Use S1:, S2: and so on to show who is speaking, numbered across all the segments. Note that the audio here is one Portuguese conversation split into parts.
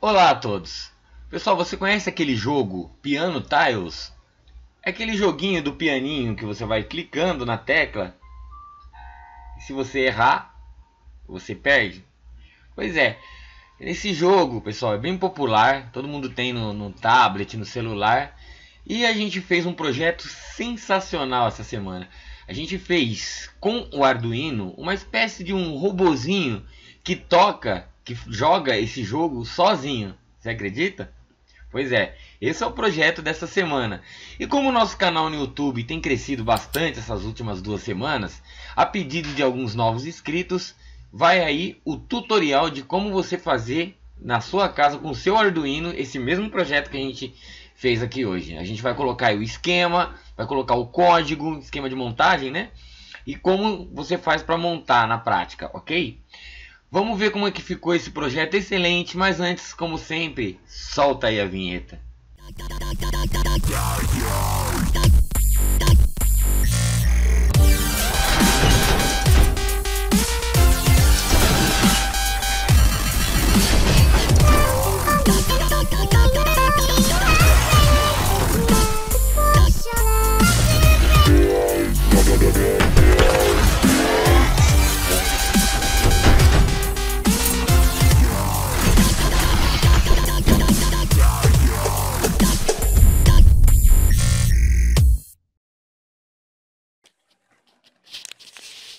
S1: Olá a todos! Pessoal, você conhece aquele jogo Piano Tiles? É aquele joguinho do pianinho que você vai clicando na tecla e se você errar, você perde? Pois é, esse jogo, pessoal, é bem popular, todo mundo tem no tablet, no celular. E a gente fez um projeto sensacional essa semana. A gente fez com o Arduino uma espécie de um robozinho que toca, que joga esse jogo sozinho. Você acredita? Pois é, esse é o projeto dessa semana. E como o nosso canal no YouTube tem crescido bastante essas últimas 2 semanas, a pedido de alguns novos inscritos, vai aí o tutorial de como você fazer na sua casa com o seu Arduino esse mesmo projeto que a gente fez aqui hoje. A gente vai colocar aí o esquema, vai colocar o código, esquema de montagem, né? E como você faz para montar na prática, ok? Vamos ver como é que ficou esse projeto excelente, mas antes, como sempre, solta aí a vinheta.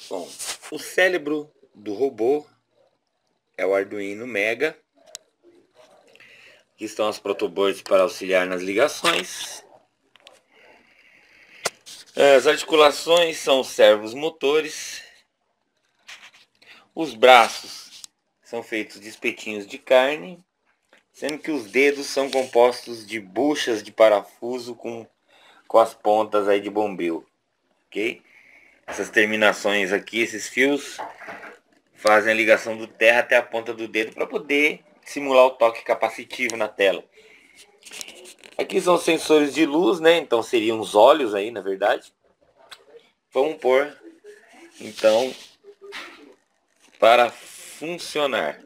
S1: Bom, o cérebro do robô é o Arduino Mega. Aqui estão as protoboards para auxiliar nas ligações. As articulações são os servos motores. Os braços são feitos de espetinhos de carne, sendo que os dedos são compostos de buchas de parafuso com as pontas aí de bombril, ok? Essas terminações aqui, esses fios, fazem a ligação do terra até a ponta do dedo para poder simular o toque capacitivo na tela. Aqui são sensores de luz, né? Então seriam os olhos aí, na verdade. Vamos pôr, então, para funcionar.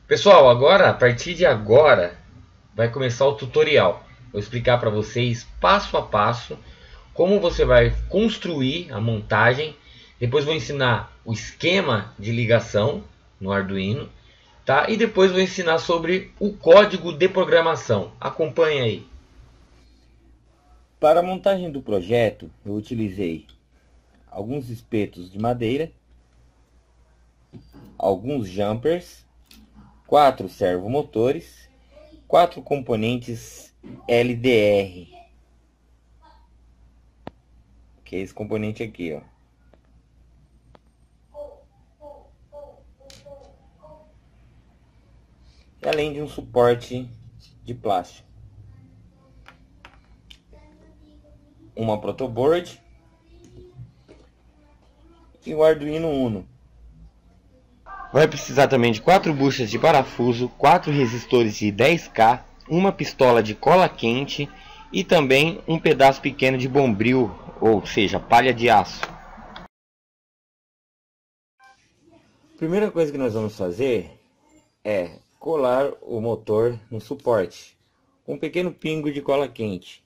S1: Pessoal, agora, a partir de agora, vai começar o tutorial. Vou explicar para vocês passo a passo como você vai construir a montagem. Depois vou ensinar o esquema de ligação no Arduino, tá? E depois vou ensinar sobre o código de programação. Acompanhe aí.
S2: Para a montagem do projeto, eu utilizei alguns espetos de madeira, alguns jumpers, 4 servomotores, 4 componentes LDR, que é esse componente aqui, ó. e além de um suporte de plástico, uma protoboard e o Arduino Uno. Vai precisar também de 4 buchas de parafuso, 4 resistores de 10K, uma pistola de cola quente e também um pedaço pequeno de bombril, ou seja, palha de aço. A primeira coisa que nós vamos fazer é colar o motor no suporte com um pequeno pingo de cola quente.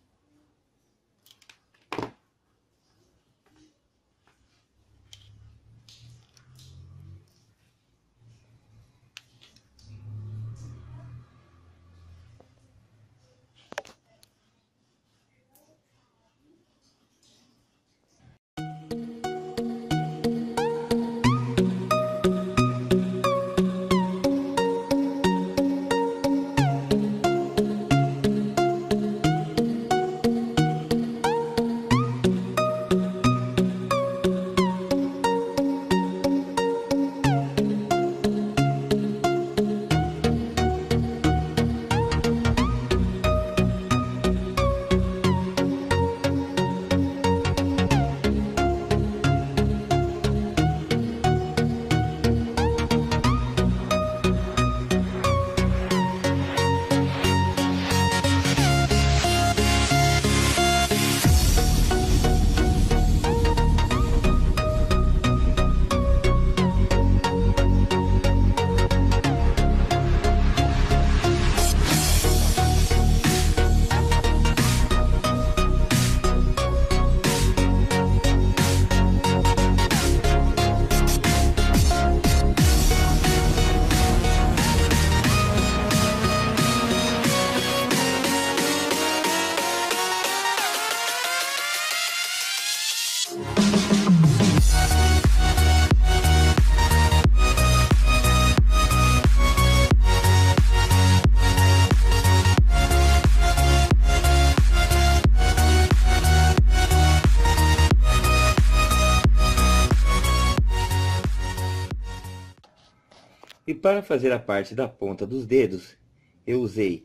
S2: E para fazer a parte da ponta dos dedos, eu usei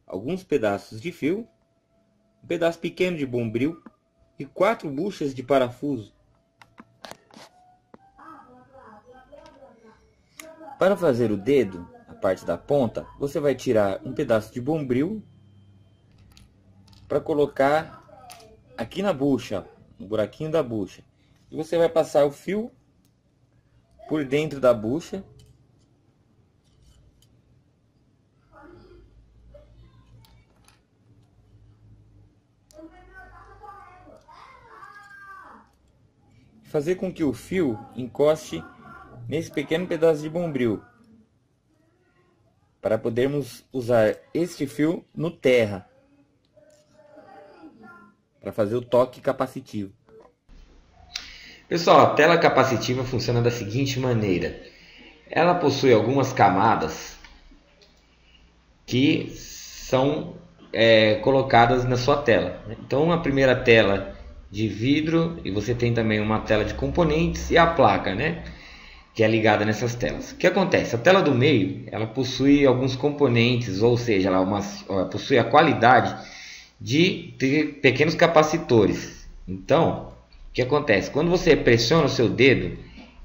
S2: alguns pedaços de fio, um pedaço pequeno de bombril e 4 buchas de parafuso. Para fazer o dedo, a parte da ponta, você vai tirar um pedaço de bombril para colocar aqui na bucha, no buraquinho da bucha. E você vai passar o fio por dentro da bucha. Fazer com que o fio encoste nesse pequeno pedaço de bombril, para podermos usar este fio no terra, para fazer o toque capacitivo.
S1: Pessoal, a tela capacitiva funciona da seguinte maneira. Ela possui algumas camadas que são colocadas na sua tela. Então, a primeira tela de vidro, e você tem também uma tela de componentes e a placa, né, que é ligada nessas telas. O que acontece? A tela do meio, ela possui alguns componentes, ou seja, ela possui a qualidade de ter pequenos capacitores. Então, o que acontece? Quando você pressiona o seu dedo,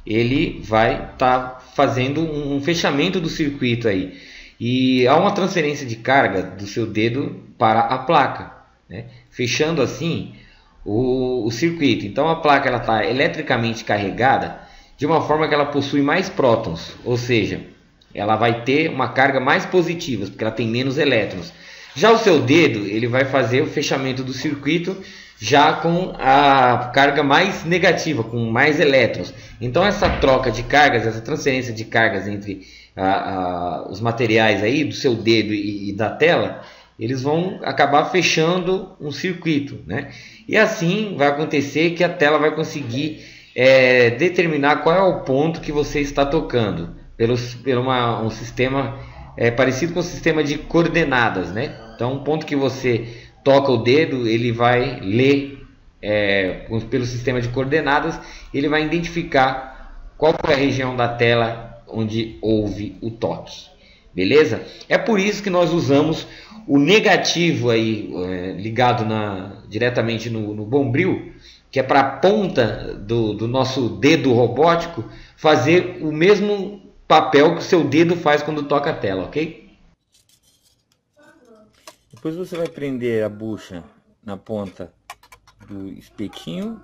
S1: ele vai estar fazendo um fechamento do circuito aí, e há uma transferência de carga do seu dedo para a placa, né, fechando assim o circuito. Então a placa está eletricamente carregada de uma forma que ela possui mais prótons, ou seja, ela vai ter uma carga mais positiva, porque ela tem menos elétrons. Já o seu dedo, ele vai fazer o fechamento do circuito já com a carga mais negativa, com mais elétrons. Então essa troca de cargas, essa transferência de cargas entre os materiais aí do seu dedo e da tela, eles vão acabar fechando um circuito, né? E assim vai acontecer que a tela vai conseguir determinar qual é o ponto que você está tocando pelo um sistema parecido com o sistema de coordenadas, né? Então, um ponto que você toca o dedo, ele vai ler pelo sistema de coordenadas, ele vai identificar qual é a região da tela onde houve o toque. beleza? É por isso que nós usamos o negativo aí ligado diretamente no bombril, que é para a ponta do nosso dedo robótico fazer o mesmo papel que o seu dedo faz quando toca a tela, ok?
S2: Depois você vai prender a bucha na ponta do espetinho.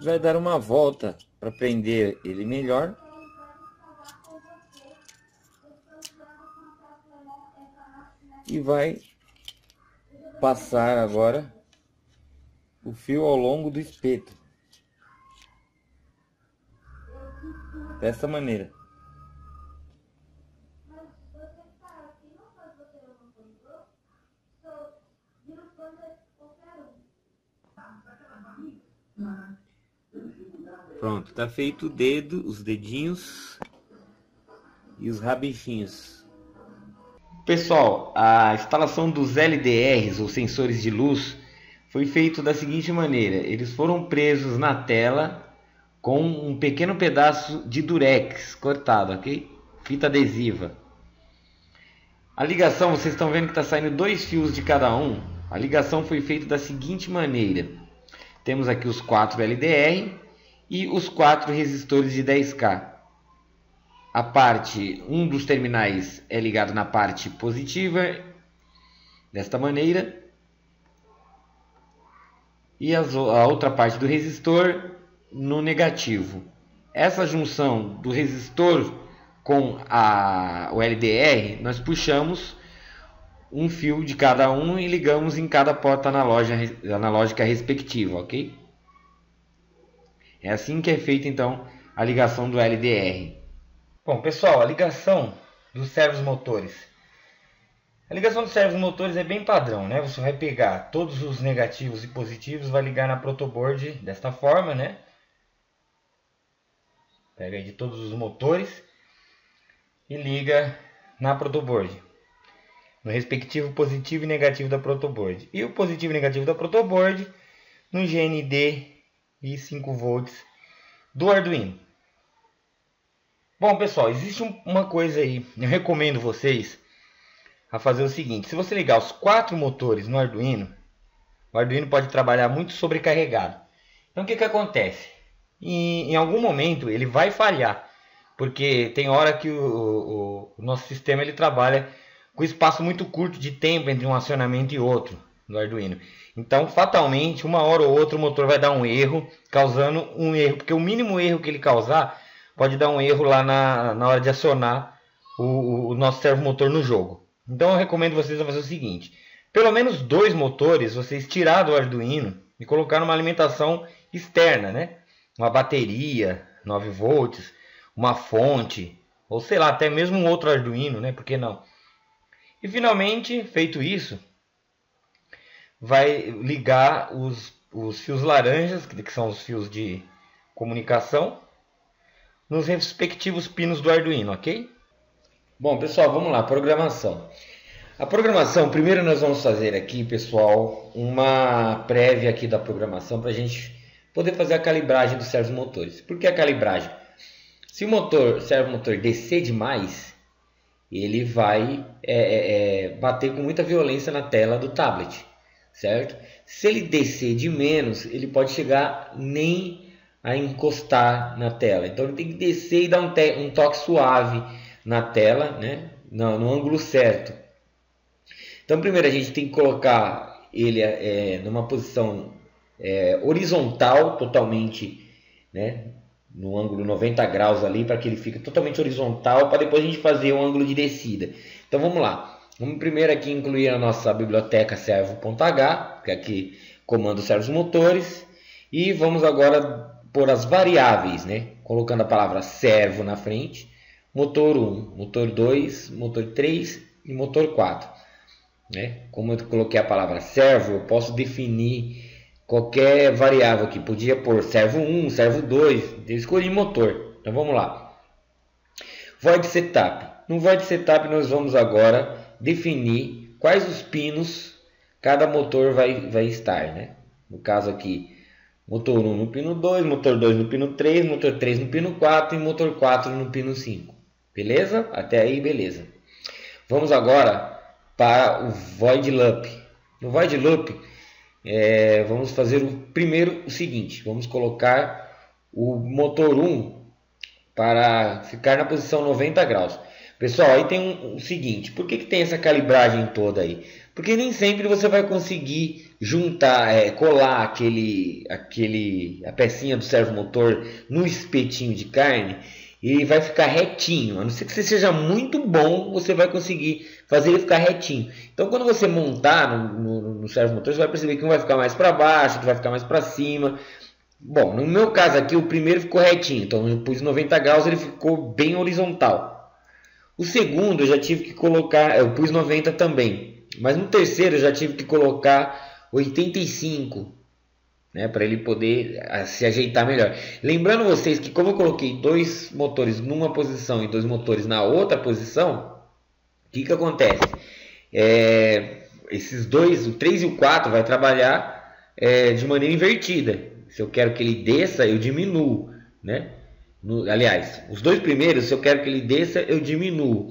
S2: Vai dar uma volta para prender ele melhor. E vai passar agora o fio ao longo do espeto. Dessa maneira. Pronto, tá feito o dedo, os dedinhos e os rabichinhos.
S1: Pessoal, a instalação dos LDRs, ou sensores de luz, foi feito da seguinte maneira. Eles foram presos na tela com um pequeno pedaço de durex cortado, ok? Fita adesiva. A ligação, vocês estão vendo que está saindo 2 fios de cada um. A ligação foi feita da seguinte maneira. Temos aqui os 4 LDR e os 4 resistores de 10K. Um dos terminais é ligado na parte positiva, desta maneira. E a outra parte do resistor no negativo. Essa junção do resistor com o LDR, nós puxamos um fio de cada um e ligamos em cada porta analógica respectiva, ok? É assim que é feita então a ligação do LDR. Bom, pessoal, a ligação dos servos motores. A ligação dos servos motores é bem padrão, né? Você vai pegar todos os negativos e positivos, vai ligar na protoboard desta forma, né? Pega aí de todos os motores e liga na protoboard, no respectivo positivo e negativo da protoboard. E o positivo e negativo da protoboard no GND e 5 volts do Arduino. Bom, pessoal, existe uma coisa aí, eu recomendo vocês a fazer o seguinte. Se você ligar os 4 motores no Arduino, o Arduino pode trabalhar muito sobrecarregado. Então o que acontece? Em algum momento ele vai falhar, porque tem hora que o nosso sistema ele trabalha com espaço muito curto de tempo entre um acionamento e outro no Arduino. Então fatalmente uma hora ou outra o motor vai dar um erro, causando um erro, porque o mínimo erro que ele causar pode dar um erro lá na hora de acionar o nosso servomotor no jogo. Então eu recomendo vocês a fazer o seguinte. Pelo menos 2 motores vocês tirar do Arduino e colocar numa alimentação externa, né? Uma bateria, 9 volts, uma fonte, ou sei lá, até mesmo um outro Arduino, né? Por que não? E finalmente, feito isso, vai ligar os fios laranjas, que são os fios de comunicação, nos respectivos pinos do Arduino, ok? Bom, pessoal, vamos lá, programação. A programação, primeiro nós vamos fazer aqui, pessoal, uma prévia aqui da programação para a gente poder fazer a calibragem dos servomotores. Por que a calibragem? Se o servomotor descer demais, ele vai bater com muita violência na tela do tablet, certo? Se ele descer de menos, ele pode chegar nem a encostar na tela. Então ele tem que descer e dar um toque suave na tela, né? No ângulo certo. Então primeiro a gente tem que colocar ele numa posição horizontal, totalmente, né? No ângulo 90 graus ali, para que ele fique totalmente horizontal, para depois a gente fazer o ângulo de descida. Então vamos lá. Vamos primeiro aqui incluir a nossa biblioteca servo.h, que aqui comanda os servomotores, e vamos agora por as variáveis, né? Colocando a palavra servo na frente, motor 1, motor 2, motor 3 e motor 4. Né? Como eu coloquei a palavra servo, eu posso definir qualquer variável aqui. Podia pôr servo 1, servo 2, eu escolhi motor. Então vamos lá. Void Setup. No Void Setup nós vamos agora definir quais os pinos cada motor vai estar. Né? No caso aqui, motor 1 no pino 2, motor 2 no pino 3, motor 3 no pino 4 e motor 4 no pino 5. Beleza? Até aí, beleza. Vamos agora para o Void Loop. No Void Loop, vamos fazer o seguinte. Vamos colocar o motor 1 para ficar na posição 90 graus. Pessoal, aí tem o seguinte. Por que tem essa calibragem toda aí? Porque nem sempre você vai conseguir juntar, colar a pecinha do servomotor no espetinho de carne e vai ficar retinho. A não ser que você seja muito bom, você vai conseguir fazer ele ficar retinho. Então, quando você montar no servomotor, você vai perceber que um vai ficar mais para baixo, outro vai ficar mais para cima. Bom, no meu caso aqui, o primeiro ficou retinho. Então, eu pus 90 graus, ele ficou bem horizontal. O segundo, eu já tive que colocar... Eu pus 90 também. Mas no terceiro, eu já tive que colocar 85. Né, para ele poder se ajeitar melhor. Lembrando vocês que como eu coloquei 2 motores numa posição e 2 motores na outra posição, o que acontece? Esses dois, o 3 e o 4, vai trabalhar de maneira invertida. Se eu quero que ele desça, eu diminuo, né? Aliás, os 2 primeiros, se eu quero que ele desça, eu diminuo.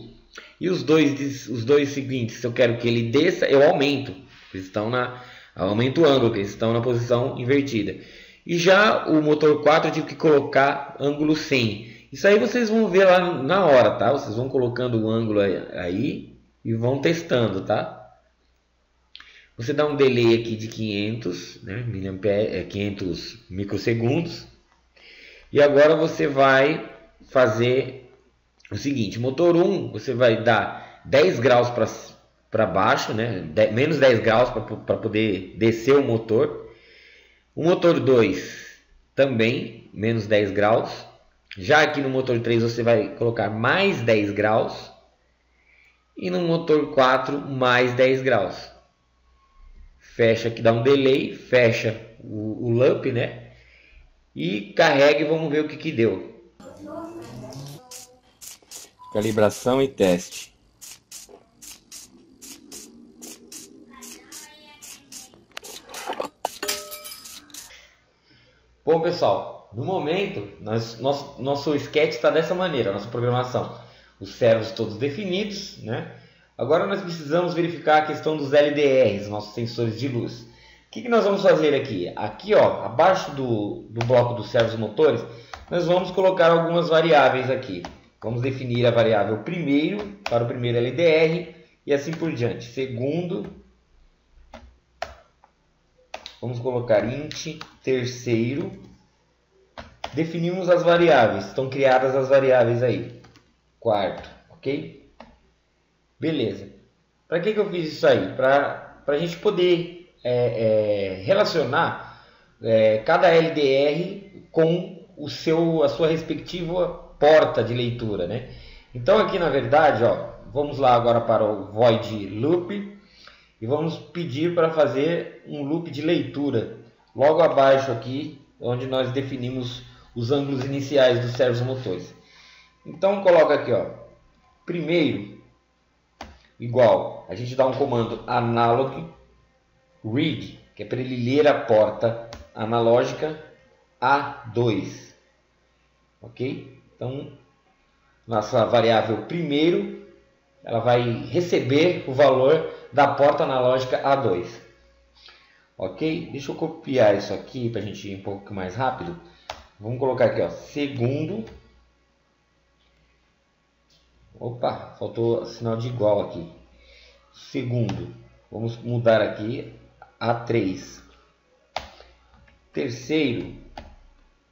S1: E os dois seguintes, se eu quero que ele desça, eu aumento. Eles estão aumento o ângulo, que eles estão na posição invertida. E já o motor 4 eu tive que colocar ângulo 100. Isso aí vocês vão ver lá na hora, tá? Vocês vão colocando o ângulo aí e vão testando, tá? Você dá um delay aqui de 500, né? 500 microsegundos. E agora você vai fazer o seguinte. Motor 1 você vai dar 10 graus para baixo, né? Menos 10 graus para poder descer o motor. O motor 2 também menos 10 graus. Já aqui no motor 3 você vai colocar mais 10 graus. E no motor 4 mais 10 graus. Fecha aqui, dá um delay, fecha o loop, né? E carrega e vamos ver o que deu.
S2: Calibração e teste.
S1: Bom, pessoal, no momento, nosso sketch está dessa maneira, nossa programação. Os servos todos definidos, né? Agora nós precisamos verificar a questão dos LDRs, nossos sensores de luz. O que nós vamos fazer aqui? Aqui, ó, abaixo do bloco dos servos motores, nós vamos colocar algumas variáveis aqui. Vamos definir a variável primeiro, para o primeiro LDR, e assim por diante. Segundo, vamos colocar int terceiro. Definimos as variáveis, estão criadas as variáveis aí. Quarto, ok? Beleza. Para que eu fiz isso aí? Para a gente poder relacionar cada LDR com a sua respectiva porta de leitura, né? Então aqui na verdade, ó, vamos lá agora para o Void Loop e vamos pedir para fazer um loop de leitura logo abaixo aqui, onde nós definimos os ângulos iniciais dos servos motores. Então coloca aqui, ó, primeiro igual, a gente dá um comando analog read, que é para ele ler a porta analógica A2, ok? Então nossa variável primeiro, ela vai receber o valor da porta analógica A2, ok? Deixa eu copiar isso aqui para a gente ir um pouco mais rápido. Vamos colocar aqui, ó, segundo. Opa, faltou sinal de igual aqui. Segundo, vamos mudar aqui A3. Terceiro,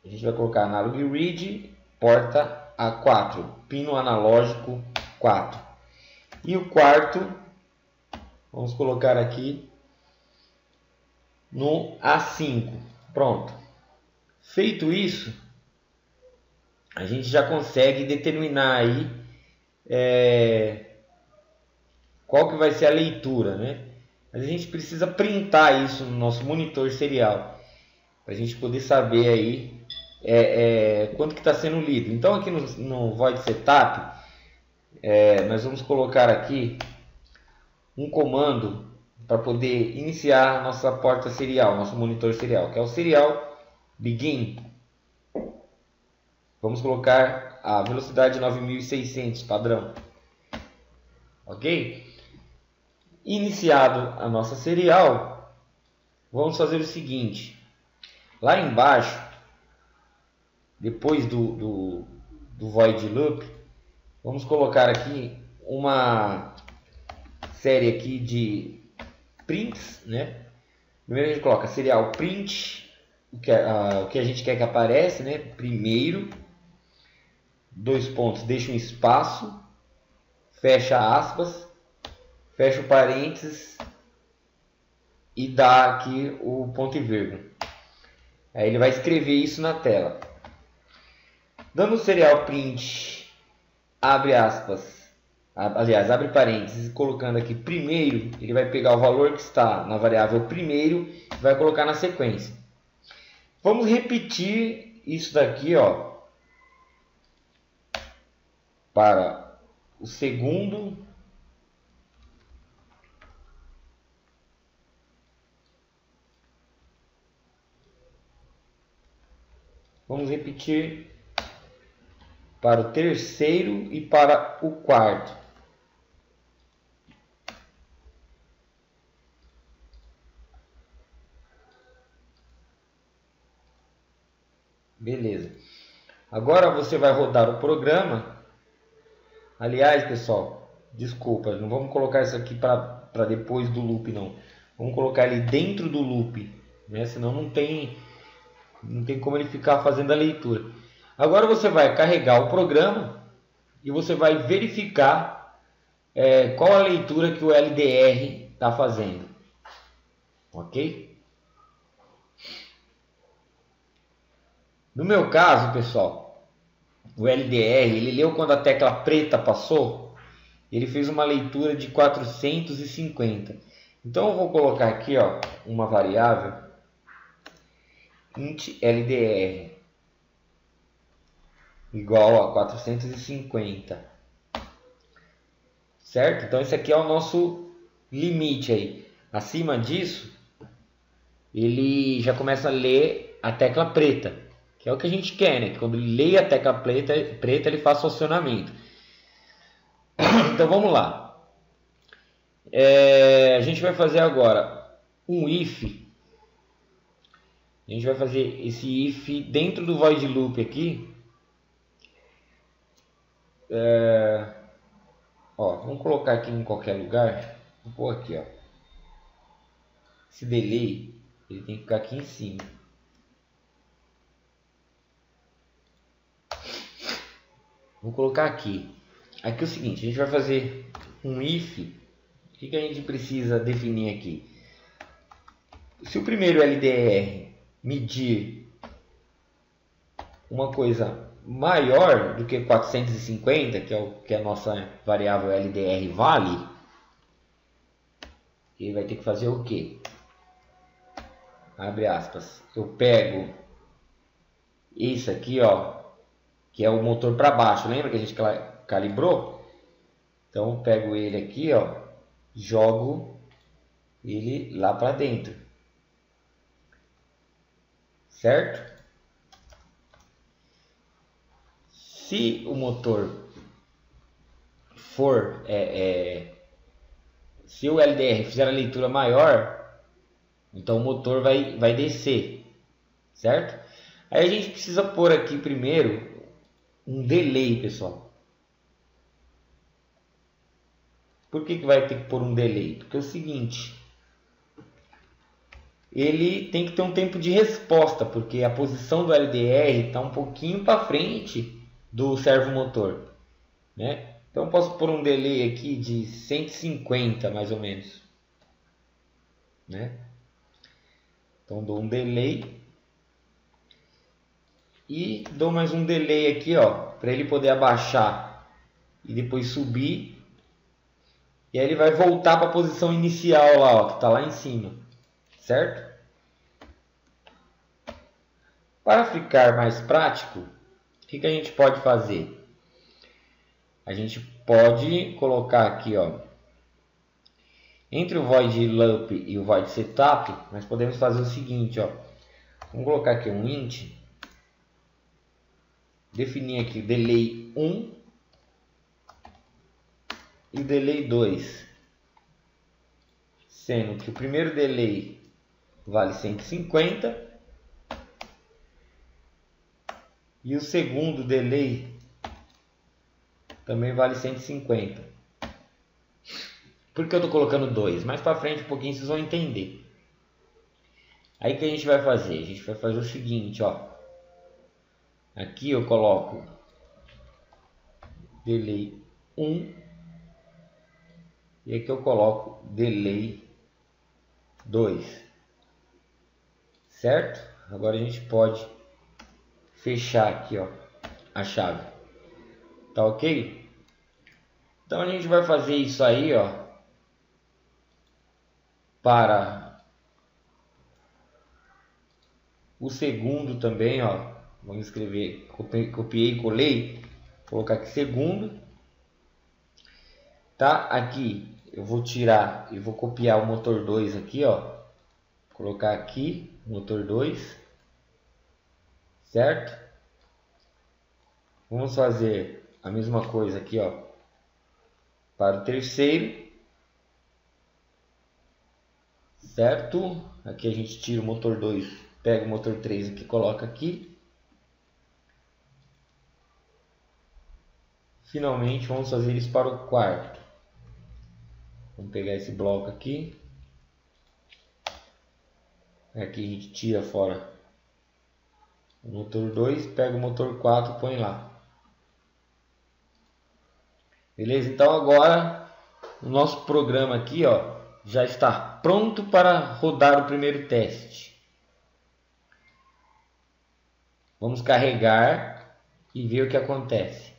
S1: a gente vai colocar analog read, porta A4, pino analógico 4. E o quarto, vamos colocar aqui no A5. Pronto. Feito isso, a gente já consegue determinar aí qual que vai ser a leitura, né? Mas a gente precisa printar isso no nosso monitor serial para a gente poder saber aí quanto que está sendo lido. Então aqui no Void Setup nós vamos colocar aqui um comando para poder iniciar nossa porta serial, nosso monitor serial, que é o serial begin.
S2: Vamos colocar a velocidade 9600 padrão. Ok? Iniciado a nossa serial, vamos fazer o seguinte. Lá embaixo, depois do void loop, vamos colocar aqui uma série aqui de prints, né? Primeiro a gente coloca serial print, o que a gente quer que apareça, né? Primeiro, dois pontos, deixa um espaço, fecha aspas, fecha o parênteses e dá aqui o ponto e vírgula. Aí ele vai escrever isso na tela. Dando o serial print, abre aspas, aliás, abre parênteses, colocando aqui primeiro, ele vai pegar o valor que está na variável primeiro e vai colocar na sequência. Vamos repetir isso daqui, ó, para o segundo, vamos repetir para o terceiro e para o quarto. Beleza. Agora você vai rodar o programa. Aliás, pessoal, desculpa, não vamos colocar isso aqui para depois do loop, não. Vamos colocar ele dentro do loop, né? Senão não tem como ele ficar fazendo a leitura. Agora você vai carregar o programa e você vai verificar qual a leitura que o LDR está fazendo. Ok? No meu caso, pessoal, o LDR, ele leu quando a tecla preta passou, ele fez uma leitura de 450. Então eu vou colocar aqui, ó, uma variável int LDR igual a 450. Certo? Então esse aqui é o nosso limite aí. Acima disso, ele já começa a ler a tecla preta, que é o que a gente quer, né? Que quando ele lê a tecla preta ele faz o acionamento. Então vamos lá. A gente vai fazer agora um if. A gente vai fazer esse if dentro do void loop aqui. Ó, vamos colocar aqui em qualquer lugar. Vou pôr aqui, ó. Esse delay ele tem que ficar aqui em cima. Vou colocar aqui. Aqui é o seguinte, a gente vai fazer um if. O que a gente precisa definir aqui? Se o primeiro LDR medir uma coisa maior do que 450, que é o que a nossa variável LDR vale, ele vai ter que fazer o quê? Abre aspas. Eu pego isso aqui, ó, que é o motor para baixo. Lembra que a gente calibrou? Então eu pego ele aqui, ó, jogo ele lá para dentro. Certo? Se o motor for se o LDR fizer a leitura maior, então o motor vai descer, certo? Aí a gente precisa pôr aqui primeiro um delay, pessoal. Por que vai ter que pôr um delay? Porque é o seguinte, ele tem que ter um tempo de resposta, porque a posição do LDR está um pouquinho para frente do servomotor, né? Então eu posso pôr um delay aqui de 150 mais ou menos, né? Então dou um delay e dou mais um delay aqui, ó, para ele poder abaixar e depois subir. E aí ele vai voltar para a posição inicial lá, ó, que está lá em cima, certo? Para ficar mais prático, o que a gente pode fazer? A gente pode colocar aqui, ó, entre o void loop e o void setup, nós podemos fazer o seguinte, ó, vamos colocar aqui um int
S1: definir aqui o delay 1 e o delay 2, sendo que o primeiro delay vale 150 e o segundo delay também vale 150. Por que eu estou colocando 2? Mais para frente um pouquinho vocês vão entender. Aí o que a gente vai fazer? A gente vai fazer o seguinte, ó. Aqui eu coloco delay 1 e aqui eu coloco delay 2, certo? Agora a gente pode fechar aqui, ó, a chave, tá ok? Então a gente vai fazer isso aí, ó, para o segundo também, ó. Vamos escrever, copiei e colei, vou colocar aqui segundo, tá? Aqui eu vou tirar e vou copiar o motor 2 aqui, ó, colocar aqui motor 2, certo? Vamos fazer a mesma coisa aqui, ó, para o terceiro, certo? Aqui a gente tira o motor 2, pega o motor 3 aqui, coloca aqui. Finalmente vamos fazer isso para o quarto. Vamos pegar esse bloco aqui. Aqui a gente tira fora o motor 2, pega o motor 4 e põe lá. Beleza? Então agora o nosso programa aqui, ó, já está pronto para rodar o primeiro teste. Vamos carregar e ver o que acontece.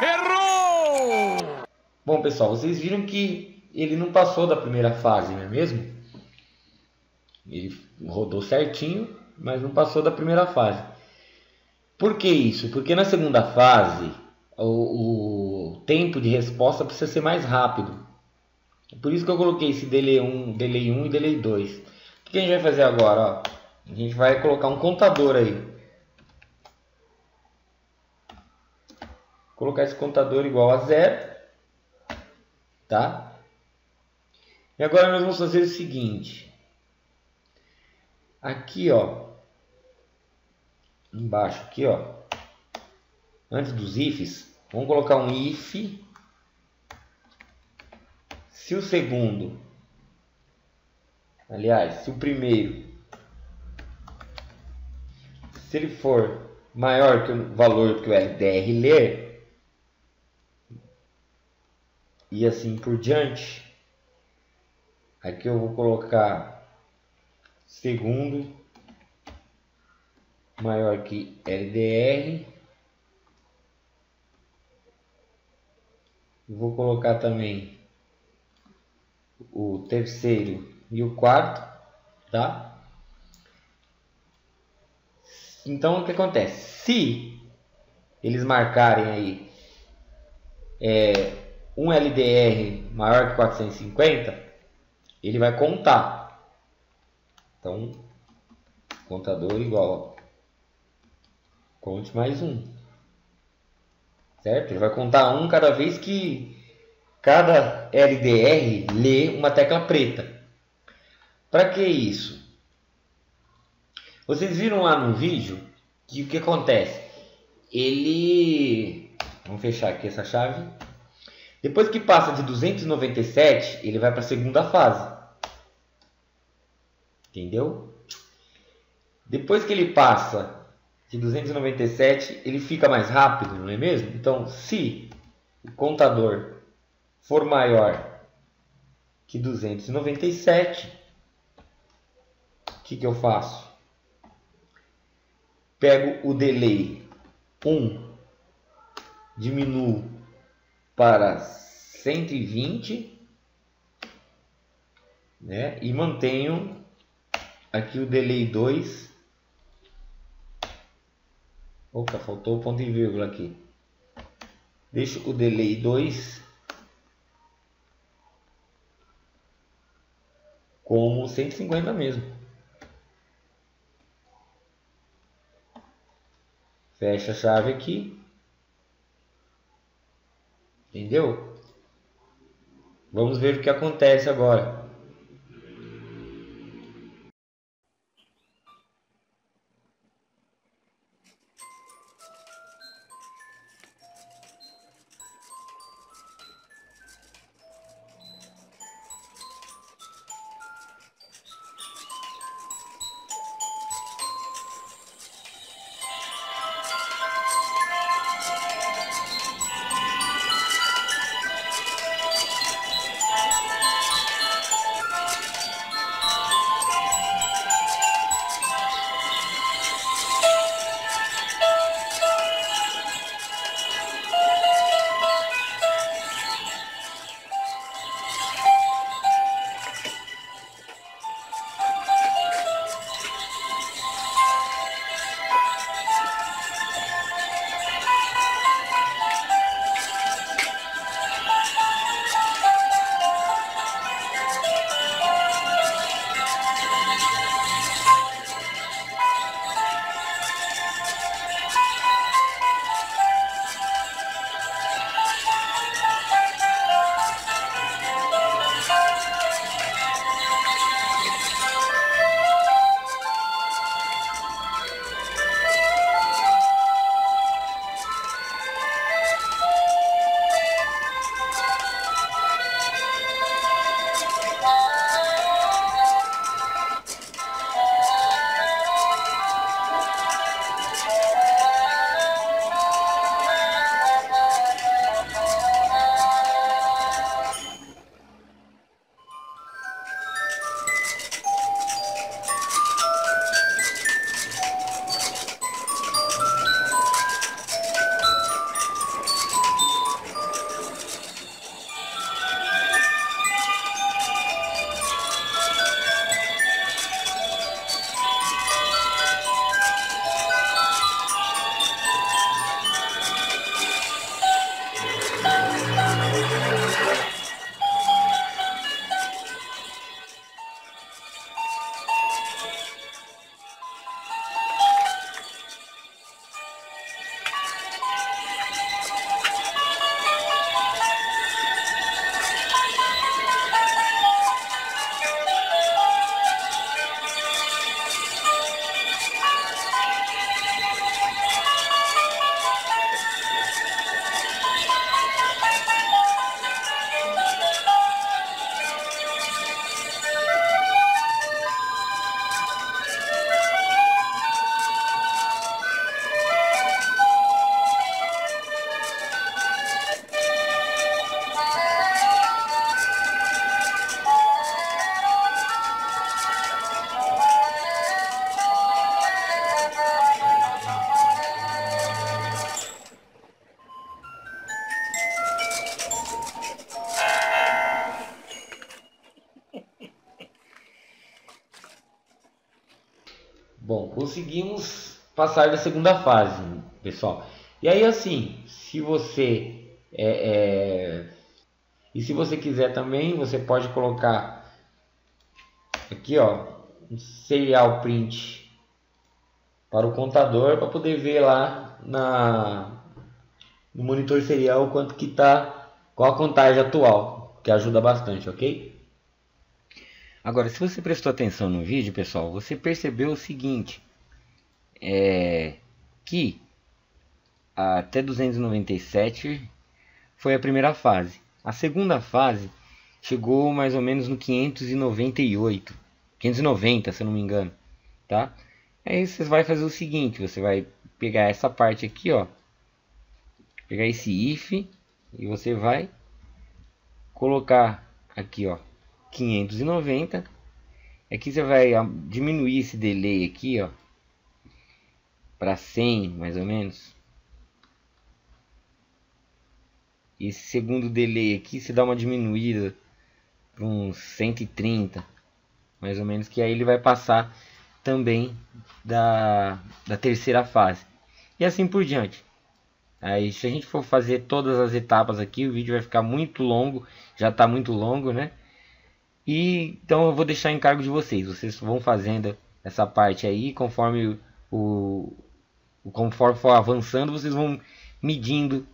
S3: Errou!
S1: Bom, pessoal, vocês viram que ele não passou da primeira fase, não é mesmo? Ele rodou certinho, mas não passou da primeira fase. Por que isso? Porque na segunda fase o tempo de resposta precisa ser mais rápido. Por isso que eu coloquei esse delay 1 e delay 2. O que a gente vai fazer agora? Ó? A gente vai colocar um contador aí. Colocar esse contador igual a 0, tá? E agora nós vamos fazer o seguinte. Aqui, ó, embaixo aqui, ó, antes dos ifs, vamos colocar um if. Se o segundo, aliás, se o primeiro, se ele for maior que o valor que o LDR ler, e assim por diante, aqui eu vou colocar segundo maior que LDR. Vou colocar também o terceiro e o quarto, tá? Então o que acontece? Se eles marcarem aí um LDR maior que 450, ele vai contar. Então, contador igual, conte mais um, certo? Ele vai contar um cada vez que cada LDR lê uma tecla preta. Para que isso? Vocês viram lá no vídeo que o que acontece? Vamos fechar aqui essa chave. Depois que passa de 297, ele vai para a segunda fase. Entendeu? Depois que ele passa de 297, ele fica mais rápido, não é mesmo? Então, se o contador for maior que 297, o que eu faço? Pego o delay 1, diminuo para 120, né? E mantenho aqui o delay 2. Opa, faltou o ponto e vírgula aqui. Deixo o delay 2 como 150 mesmo. Fecha a chave aqui. Entendeu? Vamos ver o que acontece agora. Bom, conseguimos passar da segunda fase, pessoal. E aí assim, se você e se você quiser também, você pode colocar aqui, ó, um serial print para o contador para poder ver lá no monitor serial quanto que tá, qual a contagem atual, que ajuda bastante, ok? Agora, se você prestou atenção no vídeo, pessoal, você percebeu o seguinte, que até 297 foi a primeira fase. A segunda fase chegou mais ou menos no 598, 590, se eu não me engano, tá? Aí você vai fazer o seguinte, você vai pegar essa parte aqui, ó, pegar esse if e você vai colocar aqui, ó, 590. Aqui você vai diminuir esse delay aqui, ó, para 100 mais ou menos. Esse segundo delay aqui você dá uma diminuída para uns 130 mais ou menos, que aí ele vai passar também da terceira fase e assim por diante. Aí se a gente for fazer todas as etapas aqui, o vídeo vai ficar muito longo, já está muito longo, né? E então eu vou deixar em cargo de vocês. Vocês vão fazendo essa parte aí, conforme conforme for avançando, vocês vão medindo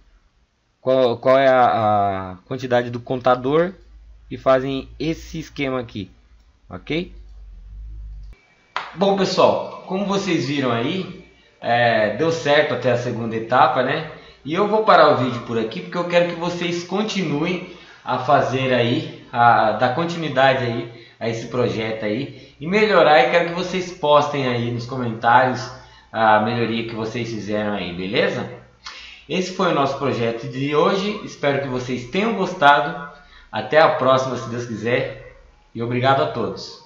S1: qual é a quantidade do contador e fazem esse esquema aqui, ok? Bom pessoal, como vocês viram aí, deu certo até a segunda etapa, né? E eu vou parar o vídeo por aqui porque eu quero que vocês continuem a fazer aí, dar continuidade aí a esse projeto aí e melhorar, e quero que vocês postem aí nos comentários a melhoria que vocês fizeram aí, beleza? Esse foi o nosso projeto de hoje, espero que vocês tenham gostado. Até a próxima, se Deus quiser, e obrigado a todos.